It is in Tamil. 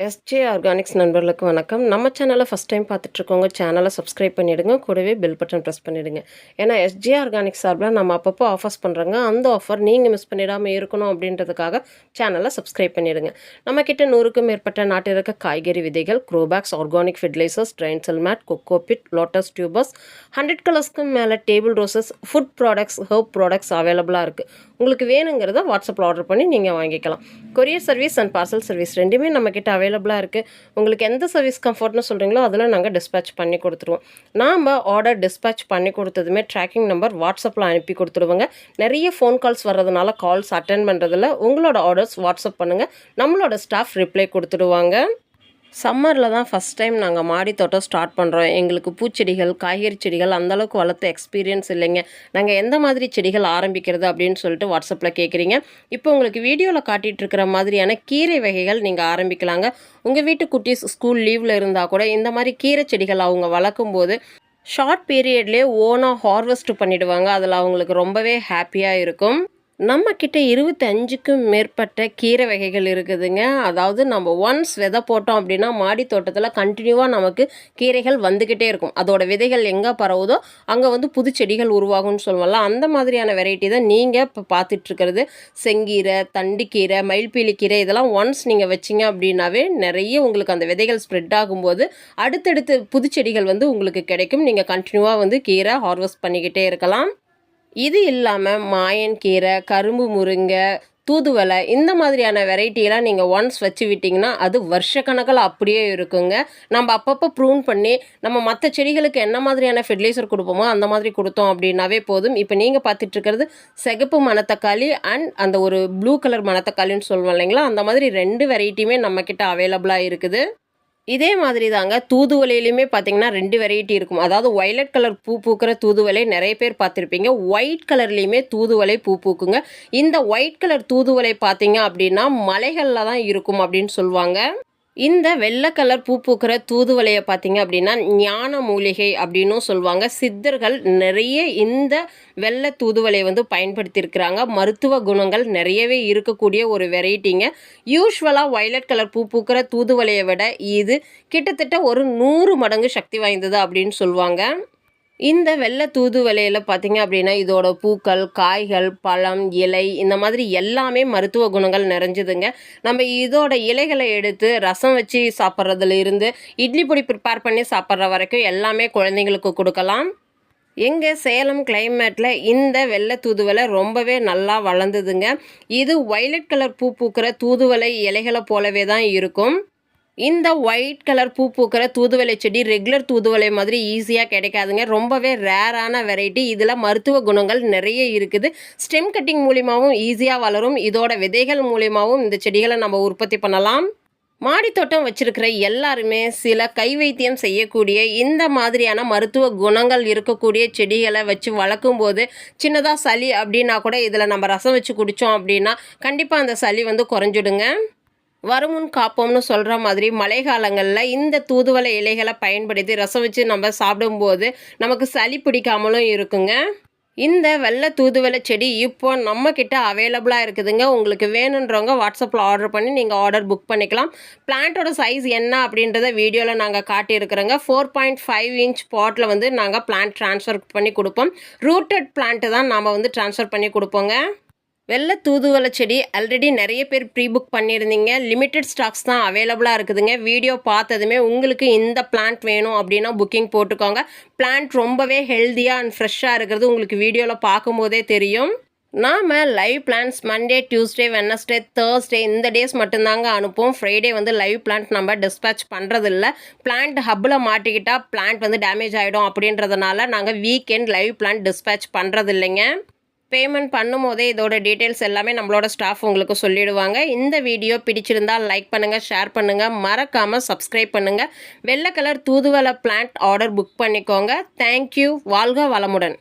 எஸ்ஜே ஆர்கானிக்ஸ் நண்பர்களுக்கு வணக்கம். நம்ம சேனலை ஃபஸ்ட் டைம் பார்த்துட்ருக்கோங்க, சேனலை சப்ஸ்கிரைப் பண்ணிவிடுங்க, கூடவே பெல் பட்டன் ப்ரெஸ் பண்ணிவிடுங்க. ஏன்னா எஸ்ஜே ஆர்கானிக்ஸ் சார்பில் நம்ம அப்பப்போ ஆஃபர்ஸ் பண்ணுறோங்க. அந்த ஆஃபர் நீங்கள் மிஸ் பண்ணிடாமல் இருக்கணும் அப்படின்றதுக்காக சேனலை சப்ஸ்கிரைப் பண்ணிவிடுங்க. நம்மக்கிட்ட 100க்கும் மேற்பட்ட நாட்டிருக்க காய்கறி விதைகள், grow bags, organic fertilisers, drain cell mat, cocopeat, lotus tubers, 100 கலர்ஸ்க்கும் மேலே table roses, food products, herb products அவைலபிளாக இருக்குது. உங்களுக்கு வேணுங்கிறத வாட்ஸ்அப்பில் ஆர்டர் பண்ணி நீங்கள் வாங்கிக்கலாம். Courier service and parcel service ரெண்டுமே நம்மக்கிட்ட அவைலபிளாக இருக்குது. உங்களுக்கு எந்த சர்வீஸ் கம்ஃபர்ட்னு சொல்கிறீங்களோ அதில் நாங்கள் டிஸ்பேச் பண்ணி கொடுத்துருவோம். நாம் ஆர்டர் டிஸ்பேச் பண்ணி கொடுத்ததுமே ட்ராக்கிங் நம்பர் வாட்ஸ்அப்பில் அனுப்பி கொடுத்துருவோங்க. நிறைய ஃபோன் கால்ஸ் வர்றதுனால கால்ஸ் அட்டென்ட் பண்ணுறதில்ல. உங்களோட ஆர்டர்ஸ் வாட்ஸ்அப் பண்ணுங்கள், நம்மளோட ஸ்டாஃப் ரிப்ளை கொடுத்துடுவாங்க. சம்மரில் தான் ஃபஸ்ட் டைம் நாங்கள் மாடி தோட்டம் ஸ்டார்ட் பண்ணுறோம். எங்களுக்கு பூச்செடிகள், காய்கறி செடிகள் அந்தளவுக்கு வளர்த்த எக்ஸ்பீரியன்ஸ் இல்லைங்க. நாங்கள் எந்த மாதிரி செடிகள் ஆரம்பிக்கிறது அப்படின்னு சொல்லிட்டு வாட்ஸ்அப்பில் கேட்குறீங்க. இப்போ உங்களுக்கு வீடியோவில் காட்டிகிட்ருக்கிற மாதிரியான கீரை வகைகள் நீங்கள் ஆரம்பிக்கலாங்க. உங்கள் வீட்டு குட்டீஸ் ஸ்கூல் லீவில் இருந்தால் கூட இந்த மாதிரி கீரை செடிகள் அவங்க வளர்க்கும்போது ஷார்ட் பீரியட்லேயே ஓனாக ஹார்வெஸ்ட் பண்ணிவிடுவாங்க. அதில் அவங்களுக்கு ரொம்பவே ஹாப்பியாக இருக்கும். நம்மக்கிட்ட 25க்கும் மேற்பட்ட கீரை வகைகள் இருக்குதுங்க. அதாவது நம்ம ஒன்ஸ் விதை போட்டோம் அப்படின்னா மாடி தோட்டத்தில் கண்டினியூவாக நமக்கு கீரைகள் வந்துக்கிட்டே இருக்கும். அதோட விதைகள் எங்கே பரவுதோ அங்கே வந்து புது செடிகள் உருவாகும்னு சொல்லுவோம்ல, அந்த மாதிரியான வெரைட்டி தான் நீங்கள் இப்போ பார்த்துட்ருக்கிறது. செங்கீரை, தண்டுக்கீரை, மயில்பீலிக்கீரை இதெல்லாம் ஒன்ஸ் நீங்கள் வச்சிங்க அப்படின்னாவே நிறைய உங்களுக்கு அந்த விதைகள் ஸ்ப்ரெட் ஆகும்போது அடுத்தடுத்து புது செடிகள் வந்து உங்களுக்கு கிடைக்கும். நீங்கள் கண்டினியூவாக வந்து கீரை ஹார்வெஸ்ட் பண்ணிக்கிட்டே இருக்கலாம். இது இல்லாமல் மாயன் கீரை, கரும்பு முருங்கை, தூதுவளை இந்த மாதிரியான வெரைட்டியெல்லாம் நீங்கள் ஒன்ஸ் வச்சு விட்டிங்கன்னா அது வருஷக்கணக்கில் அப்படியே இருக்குங்க. நம்ம அப்பப்போ ப்ரூன் பண்ணி நம்ம மற்ற செடிகளுக்கு என்ன மாதிரியான ஃபெர்டிலைசர் கொடுப்போமோ அந்த மாதிரி கொடுத்தோம் அப்படின்னாவே போதும். இப்போ நீங்கள் பார்த்துட்ருக்கிறது சிகப்பு மணத்தக்காளி அண்ட் அந்த ஒரு ப்ளூ கலர் மணத்தக்காளின்னு சொல்லுவோம் இல்லைங்களா, அந்த மாதிரி 2 வெரைட்டியுமே நம்மக்கிட்ட அவைலபிளாக இருக்குது. இதே மாதிரி தாங்க தூதுவளையிலையுமே பார்த்தீங்கன்னா 2 வெரைட்டி இருக்கும். அதாவது ஒய்லட் கலர் பூ பூக்கிற தூதுவளை நிறைய பேர் பார்த்துருப்பீங்க. ஒயிட் கலர்லேயுமே தூதுவளை பூ பூக்குங்க. இந்த ஒயிட் கலர் தூதுவளை பார்த்தீங்க அப்படின்னா மலைகளில் தான் இருக்கும் அப்படின்னு சொல்லுவாங்க. இந்த வெள்ளை கலர் பூ பூக்கிற தூதுவளையை பார்த்தீங்க அப்படின்னா ஞான மூலிகை அப்படின்னும் சொல்லுவாங்க. சித்தர்கள் நிறைய இந்த வெள்ளை தூதுவளையை வந்து பயன்படுத்தியிருக்கிறாங்க. மருத்துவ குணங்கள் நிறையவே இருக்கக்கூடிய ஒரு வெரைட்டிங்க. யூஸ்வலாக வயலட் கலர் பூ பூக்கிற தூதுவளையை விட இது கிட்டத்தட்ட ஒரு 100 மடங்கு சக்தி வாய்ந்தது அப்படின்னு சொல்லுவாங்க. இந்த வெள்ளை தூதுவளையில் பார்த்திங்க அப்படின்னா இதோட பூக்கள், காய்கள், பழம், இலை இந்த மாதிரி எல்லாமே மருத்துவ குணங்கள் நிறைஞ்சதுங்க. நம்ம இதோட இலைகளை எடுத்து ரசம் வச்சு சாப்பிட்றதுல இருந்து இட்லி பொடி ப்ரிப்பேர் பண்ணி சாப்பிட்ற வரைக்கும் எல்லாமே குழந்தைங்களுக்கு கொடுக்கலாம். எங்கள் சேலம் கிளைமேட்டில் இந்த வெள்ளை தூதுவளை ரொம்பவே நல்லா வளர்ந்ததுங்க. இது வயலட் கலர் பூ பூக்கிற தூதுவளை இலைகளை போலவே தான் இருக்கும். இந்த ஒயிட் கலர் பூ பூக்கிற தூதுவளை செடி ரெகுலர் தூதுவளை மாதிரி ஈஸியாக கிடைக்காதுங்க. ரொம்பவே ரேரான வெரைட்டி. இதில் மருத்துவ குணங்கள் நிறைய இருக்குது. ஸ்டெம் கட்டிங் மூலியமாகவும் ஈஸியாக வளரும். இதோட விதைகள் மூலியமாகவும் இந்த செடிகளை நம்ம உற்பத்தி பண்ணலாம். மாடித்தோட்டம் வச்சுருக்கிற எல்லாருமே சில கை வைத்தியம் செய்யக்கூடிய இந்த மாதிரியான மருத்துவ குணங்கள் இருக்கக்கூடிய செடிகளை வச்சு வளர்க்கும் போது சின்னதாக சளி அப்படின்னா கூட இதில் நம்ம ரசம் வச்சு குடித்தோம் அப்படின்னா கண்டிப்பாக அந்த சளி வந்து குறைஞ்சிடுங்க. வருமுன் காப்போம்னு சொல்கிற மாதிரி மழை காலங்களில் இந்த தூதுவளை இலைகளை பயன்படுத்தி ரசம் வச்சு நம்ம சாப்பிடும்போது நமக்கு சளி பிடிக்காமலும் இருக்குங்க. இந்த வெள்ளை தூதுவளை செடி இப்போ நம்மக்கிட்ட அவைலபிளாக இருக்குதுங்க. உங்களுக்கு வேணுன்றவங்க வாட்ஸ்அப்பில் ஆர்டர் பண்ணி நீங்கள் ஆர்டர் புக் பண்ணிக்கலாம். பிளான்ட்டோட சைஸ் என்ன அப்படின்றத வீடியோவில் நாங்கள் காட்டியிருக்கிறோங்க. 4.5 இன்ச் பாட்டில் வந்து நாங்கள் பிளான்ட் ட்ரான்ஸ்ஃபர் பண்ணி கொடுப்போம். ரூட்டட் பிளான்ட்டு தான் நாம் வந்து ட்ரான்ஸ்ஃபர் பண்ணி கொடுப்போங்க. வெள்ளை தூதுவளை செடி ஆல்ரெடி நிறைய பேர் ப்ரீ புக் பண்ணியிருந்தீங்க. லிமிட்டட் ஸ்டாக்ஸ் தான் அவைலபிளாக இருக்குதுங்க. வீடியோ பார்த்ததுமே உங்களுக்கு இந்த பிளான்ட் வேணும் அப்படின்னா புக்கிங் போட்டுக்கோங்க. பிளான்ட் ரொம்பவே ஹெல்த்தியாக அண்ட் ஃப்ரெஷ்ஷாக இருக்கிறது உங்களுக்கு வீடியோவில் பார்க்கும்போதே தெரியும். நாம் live plants Monday, Tuesday, Wednesday, Thursday இந்த டேஸ் மட்டும்தாங்க அனுப்புவோம். ஃப்ரைடே வந்து லைவ் பிளான்ட் நம்ம டிஸ்பேச் பண்ணுறதில்ல. பிளான்ட் ஹப்பில் மாட்டிக்கிட்டால் பிளான்ட் வந்து டேமேஜ் ஆகிடும் அப்படின்றதுனால நாங்கள் வீக்கெண்ட் லைவ் பிளான்ட் டிஸ்பேச் பண்ணுறதில்லைங்க. பேமெண்ட் பண்ணும்போதே இதோட டீட்டெயில்ஸ் எல்லாமே நம்மளோட ஸ்டாஃப் உங்களுக்கு சொல்லிடுவாங்க. இந்த வீடியோ பிடிச்சிருந்தால் லைக் பண்ணுங்கள், ஷேர் பண்ணுங்கள், மறக்காமல் சப்ஸ்கிரைப் பண்ணுங்கள். வெள்ளை கலர் தூதுவளை பிளான்ட் ஆர்டர் புக் பண்ணிக்கோங்க. தேங்க்யூ. வாழ்க வளமுடன்.